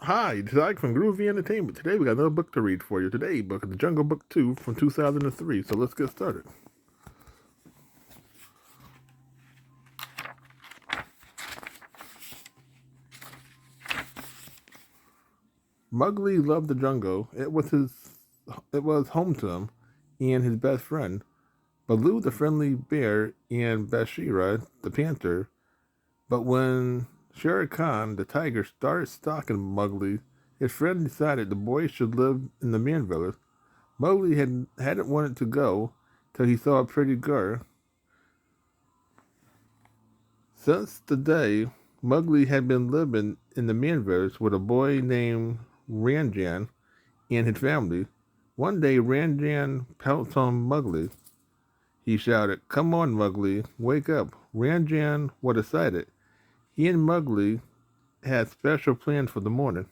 Hi, it's Ike from Groovy Entertainment. Today we got another book to read for you. Today, book The Jungle Book 2 from 2003. So let's get started. Mowgli loved the jungle. It was home to him and his best friend. Baloo the friendly bear and Bashira the panther. But when Shere Khan the tiger started stalking Mowgli, his friend decided the boy should live in the man village. Mowgli hadn't wanted to go till he saw a pretty girl. Since the day Mowgli had been living in the man village with a boy named Ranjan and his family, one day Ranjan pounced on Mowgli. He shouted, "Come on, Mowgli, wake up." Ranjan was excited. He and Mowgli had special plans for the morning.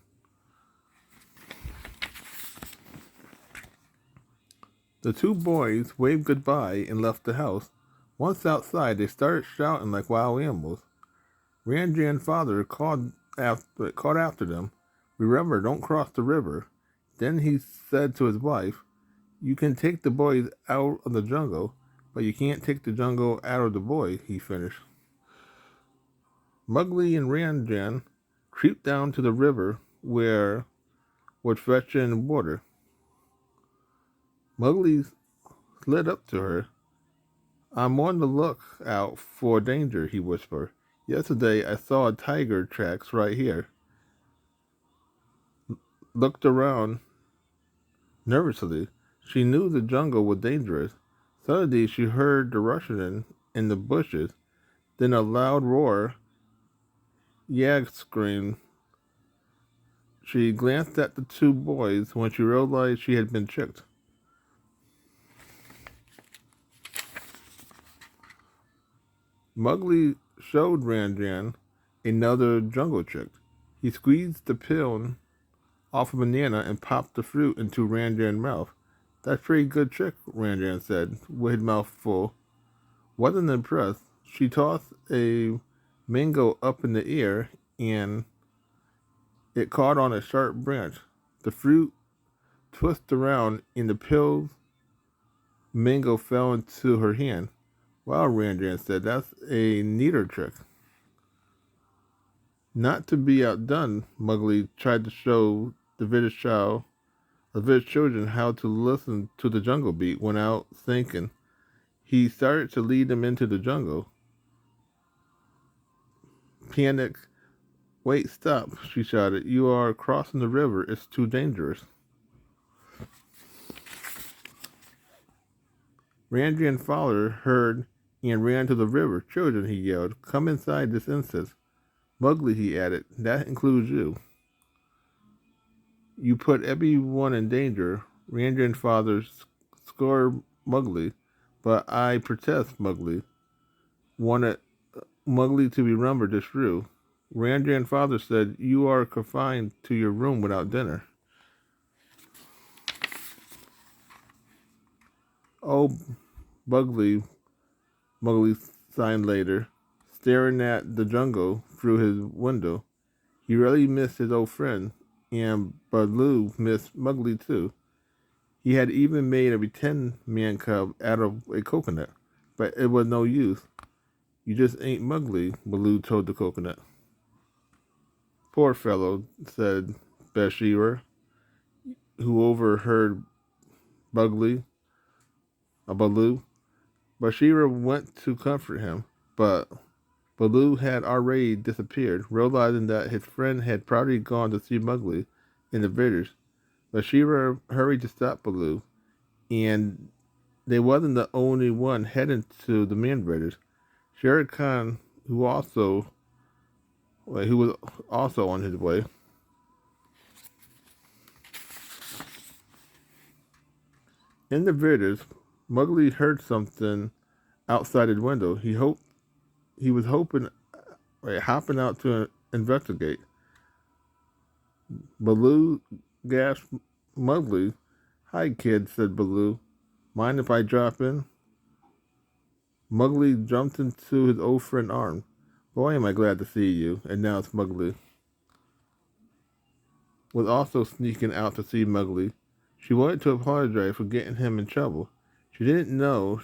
The two boys waved goodbye and left the house. Once outside, they started shouting like wild animals. Ranjan's father called after them. "Remember, don't cross the river." Then he said to his wife, "You can take the boys out of the jungle, but you can't take the jungle out of the boy," he finished. Mowgli and Ranjan creeped down to the river where was fetching water. Mowgli slid up to her. "I'm on the lookout for danger," he whispered. "Yesterday I saw a tiger tracks right here." Looked around nervously. She knew the jungle was dangerous. Suddenly she heard the rustling in the bushes, then a loud roar. Yag screamed. She glanced at the two boys when she realized she had been tricked. Mowgli showed Ranjan another jungle trick. He squeezed the peel off a banana and popped the fruit into Ranjan's mouth. "That's a pretty good trick," Ranjan said, with his mouth full. Wasn't impressed. She tossed a mango up in the air and it caught on a sharp branch. The fruit twisted around and the peeled mango fell into her hand. "Wow," Ranjan said, "that's a neater trick." Not to be outdone, Mowgli tried to show the village children how to listen to the jungle beat without thinking. He started to lead them into the jungle. Panic. "Wait, stop," she shouted. "You are crossing the river. It's too dangerous." Ranjan followed, heard, and ran to the river. "Children," he yelled, "come inside this instant." "Mowgli," he added, "that includes you. You put everyone in danger." Ranjan's father scored Mowgli, but I protest, Mowgli. Wanted Mowgli to remember this rule. Ranjan's father said, "You are confined to your room without dinner." "Oh, Mowgli," Mowgli sighed later, staring at the jungle through his window. He really missed his old friend, and Baloo missed Mowgli too. He had even made a pretend man cub out of a coconut, but it was no use. "You just ain't Mowgli," Baloo told the coconut. "Poor fellow," said Bashir, who overheard Mowgli, Baloo. Bashir went to comfort him, but Baloo had already disappeared, realizing that his friend had probably gone to see Mowgli in the village. Bashir hurried to stop Baloo, and they wasn't the only one heading to the man village. Shere Khan, who was also on his way. In the village, Mowgli heard something outside his window. He was hopping out to investigate. Baloo gasped. "Mowgli." "Hi, kid," said Baloo. "Mind if I drop in?" Mowgli jumped into his old friend's arms. "Boy, am I glad to see you," announced Mowgli. was also sneaking out to see Mowgli. She wanted to apologize for getting him in trouble. She didn't know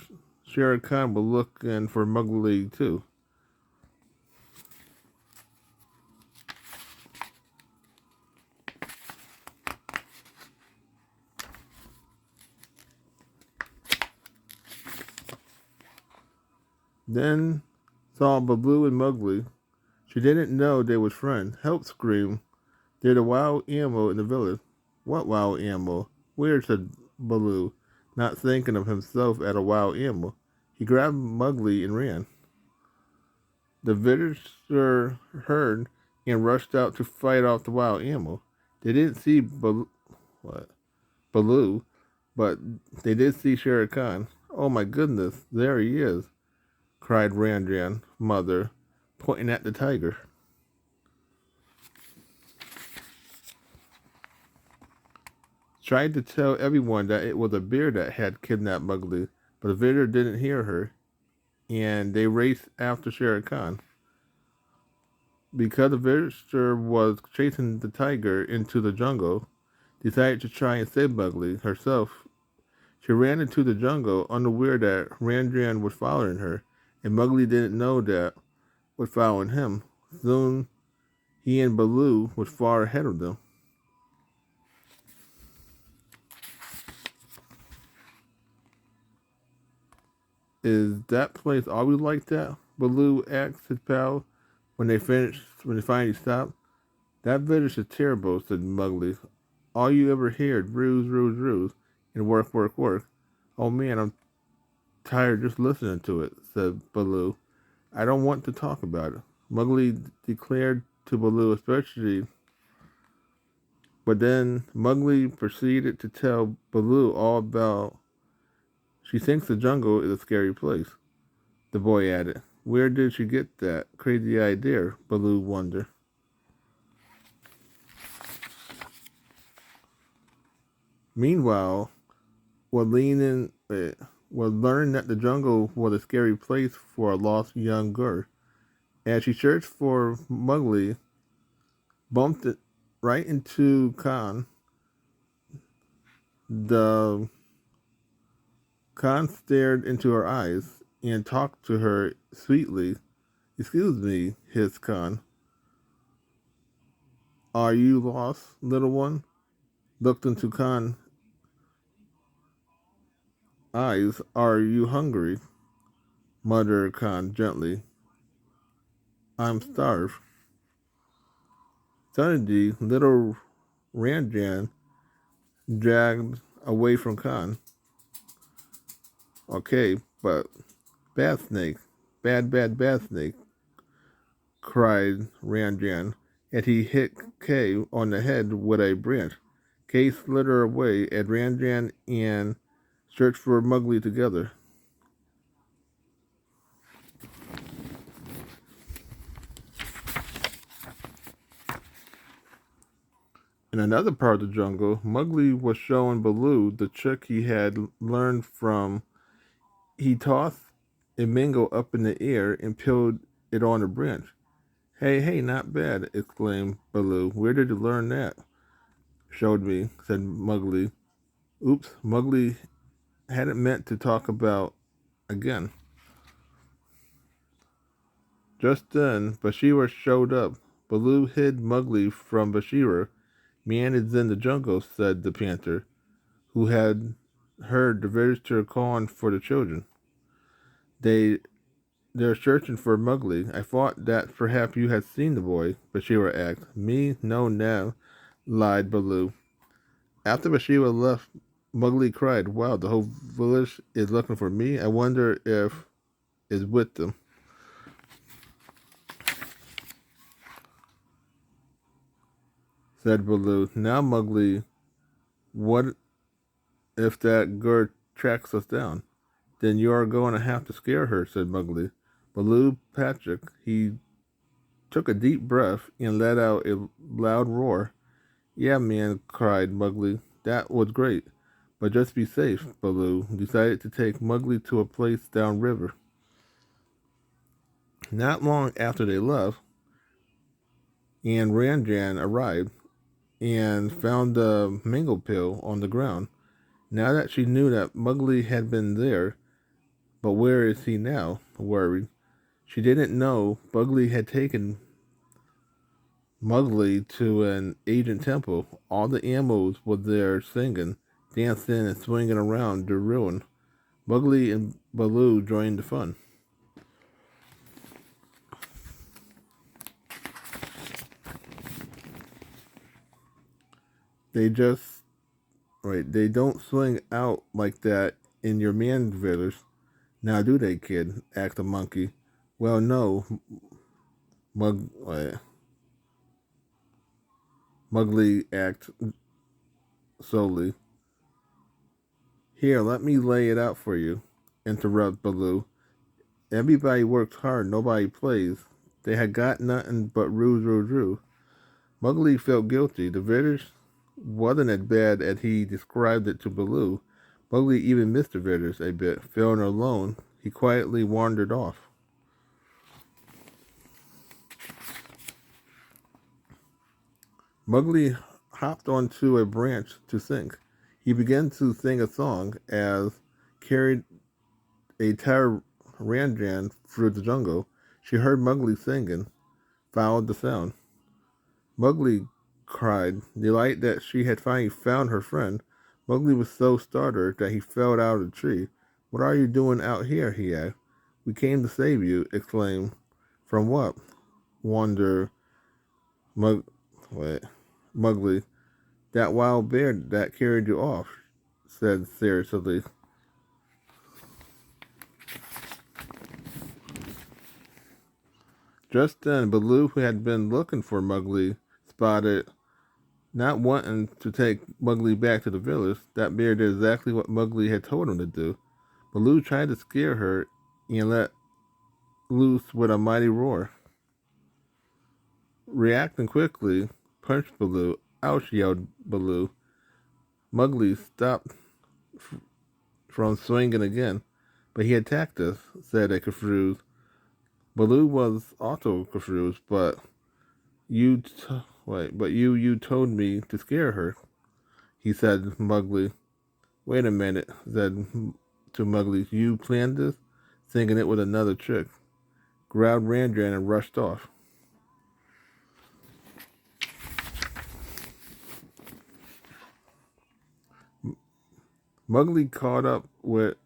Shere Khan was looking for Mowgli too. Then saw Baloo and Mowgli. She didn't know they was friends. Help! Screamed. They're the wild animal in the village. What wild animal? Where? Said Baloo, not thinking of himself as a wild animal. He grabbed Mowgli and ran. The villager heard and rushed out to fight off the wild animal. They didn't see Baloo, but they did see Shere Khan. Oh my goodness, there he is, cried Ranjan, mother, pointing at the tiger. Tried to tell everyone that it was a bear that had kidnapped Mowgli, but the villager didn't hear her, and they raced after Shere Khan. Because the villager was chasing the tiger into the jungle, decided to try and save Mowgli herself. She ran into the jungle, unaware that Ranjan was following her, and Mowgli didn't know that was following him. Soon, he and Baloo was far ahead of them. Is that place always like that? Baloo asked his pal when they finally stopped. That village is terrible, said Mowgli. All you ever hear is ruse, ruse, ruse, and work, work, work. Oh man, I'm tired just listening to it, said Baloo. I don't want to talk about it. Mowgli declared to Baloo especially, but then Mowgli proceeded to tell Baloo all about she thinks the jungle is a scary place. The boy added. Where did she get that crazy idea? Baloo wondered. Meanwhile, Walene was learning that the jungle was a scary place for a lost young girl. As she searched for Mowgli, bumped it right into Khan. The Khan stared into her eyes and talked to her sweetly. Excuse me, hissed Khan. Are you lost, little one? Looked into Khan's eyes. Are you hungry? Muttered Khan gently. I'm starved. Suddenly, little Ranjan dragged away from Khan. Okay, but bad snake, bad snake, cried Ranjan, and he hit K on the head with a branch. K slithered away, and Ranjan and searched for Mowgli together. In another part of the jungle, Mowgli was showing Baloo the trick he had learned from. He tossed a mango up in the air and peeled it on a branch. Hey, hey, not bad, exclaimed Baloo. Where did you learn that? Showed me, said Mowgli. Oops, Mowgli hadn't meant to talk about again. Just then, Bashira showed up. Baloo hid Mowgli from Bashira. Man is in the jungle, said the panther, who had heard the visitor calling for the children. They're searching for Mowgli. I thought that perhaps you had seen the boy, Bashira asked. Me? No, no, lied Baloo. After Bashira left, Mowgli cried, wow, the whole village is looking for me. I wonder if is with them. Said Baloo. Now, Mowgli, what if that girl tracks us down? Then you are going to have to scare her, said Mowgli. Baloo Patrick, he took a deep breath and let out a loud roar. Yeah, man, cried Mowgli. That was great. But just be safe, Baloo decided to take Mowgli to a place downriver. Not long after they left, and Ranjan arrived. and found the mango pill on the ground. Now that she knew that Mowgli had been there, but where is he now? Worried. She didn't know Mowgli had taken Mowgli to an ancient temple. All the animals were there singing, dancing, and swinging around the ruin. Mowgli and Baloo joined the fun. They just right. They don't swing out like that in your man village, now do they, kid? Asked the monkey. Well, no, Mug, Mowgli asked slowly. Here, let me lay it out for you, interrupted Baloo. Everybody works hard, nobody plays. They had got nothing but roo. Mowgli felt guilty. The village wasn't as bad as he described it to Baloo. Mowgli even missed the village a bit. Feeling alone, he quietly wandered off. Mowgli hopped onto a branch to think. He began to sing a song as carried a Tararanjan through the jungle. She heard Mowgli singing, followed the sound. Mowgli cried, delighted that she had finally found her friend. Mowgli was so startled that he fell out of the tree. What are you doing out here? He asked. We came to save you, exclaimed. From what? Wondered Mug- Mowgli. That wild bear that carried you off, said seriously. Just then, Baloo, who had been looking for Mowgli, spotted. Not wanting to take Mowgli back to the village, that bear did exactly what Mowgli had told him to do. Baloo tried to scare her and let loose with a mighty roar. Reacting quickly, punched Baloo. Ouch, yelled Baloo. Mowgli stopped from swinging again. But he attacked us, said a confused. Baloo was also confused, but you told me to scare her, he said Mowgli. Wait a minute, said to Mowgli. You planned this? Thinking it was another trick. Grabbed Ranjan and rushed off. Mowgli caught up with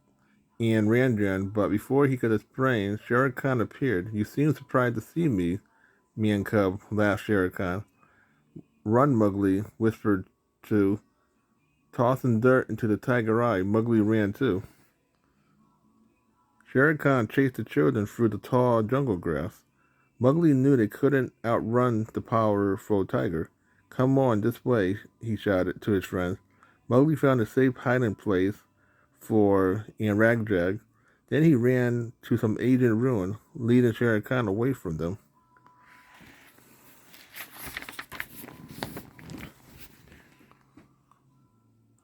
and Ranjan, but before he could explain, Shere Khan appeared. You seem surprised to see me and Cub, laughed Shere Khan. Run, Mowgli, whispered to, tossing dirt into the tiger eye. Mowgli ran too. Shere Khan chased the children through the tall jungle grass. Mowgli knew they couldn't outrun the powerful tiger. Come on, this way, he shouted to his friends. Mowgli found a safe hiding place for Ragjag. Then he ran to some ancient ruin, leading Shere Khan away from them.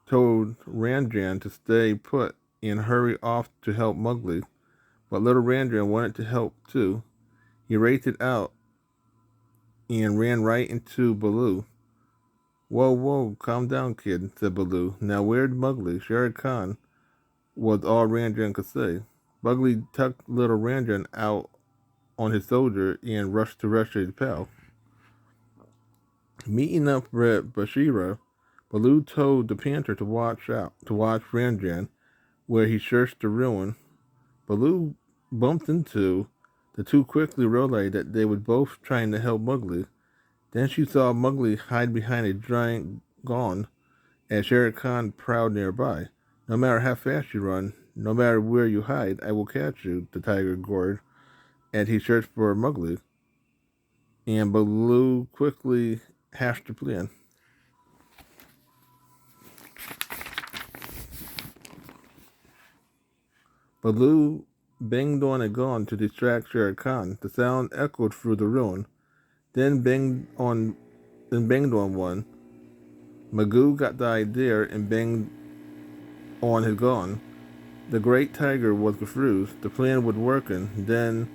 Told Ranjan to stay put and hurry off to help Mowgli. But little Ranjan wanted to help too. He raced it out and ran right into Baloo. Whoa, calm down, kid, said Baloo. Now where's Mowgli? Shere Khan was all Ranjan could say. Mowgli tucked little Ranjan out on his shoulder and rushed to rescue his pal. Meeting up with Bashira, Baloo told the panther to watch Ranjan, where he searched the ruin. Baloo bumped into the two quickly realized that they were both trying to help Mowgli. Then she saw Mowgli hide behind a giant gon and Shere Khan prowled nearby. No matter how fast you run, no matter where you hide, I will catch you, the tiger roared, and he searched for Mowgli. And Baloo quickly hatched a plan. Baloo banged on a gun to distract Shere Khan. The sound echoed through the ruin. Then banged on one. Magoo got the idea and banged on his gun. The great tiger was confused. The plan was working. Then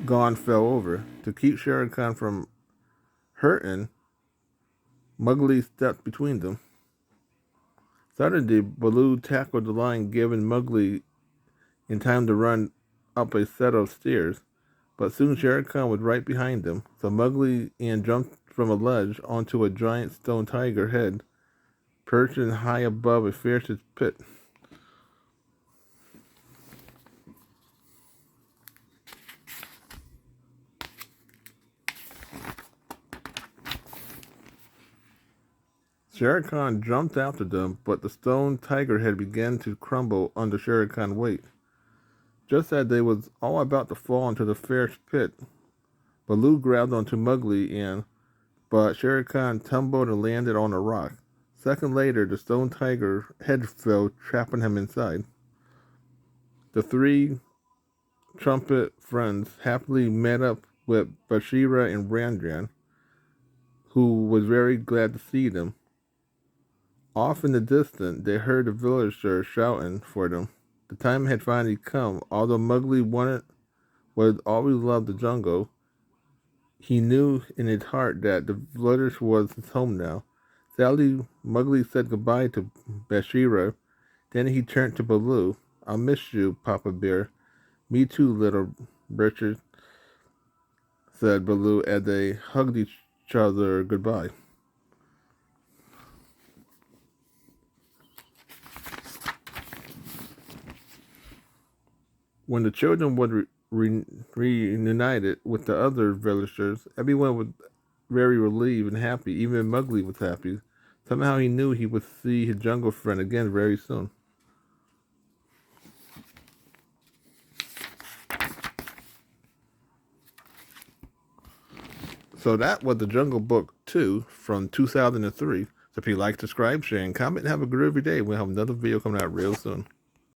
Gon fell over. To keep Shere Khan from hurting, Mowgli stepped between them. Suddenly, Baloo tackled the lion, giving Mowgli in time to run up a set of stairs. But soon Shere Khan was right behind them, so Mowgli and jumped from a ledge onto a giant stone tiger head, perching high above a fierce pit. Shere Khan jumped after them, but the stone tiger head began to crumble under Shere Khan's weight. Just as they was all about to fall into the fierce pit, Baloo grabbed onto Mowgli but Shere Khan tumbled and landed on a rock. Second later, the stone tiger head fell, trapping him inside. The three trumpet friends happily met up with Bashira and Ranjan, who was very glad to see them. Off in the distance, they heard the villagers shouting for them. The time had finally come. Although Mowgli would always love the jungle, he knew in his heart that the village was his home now. Sadly, Mowgli said goodbye to Bashira. Then he turned to Baloo. "I'll miss you, Papa Bear." "Me too, little Richard," said Baloo as they hugged each other goodbye. When the children were reunited with the other villagers, everyone was very relieved and happy. Even Mowgli was happy. Somehow he knew he would see his jungle friend again very soon. So that was the Jungle Book 2 from 2003. So if you like, subscribe, share, and comment, and have a groovy day. We'll have another video coming out real soon.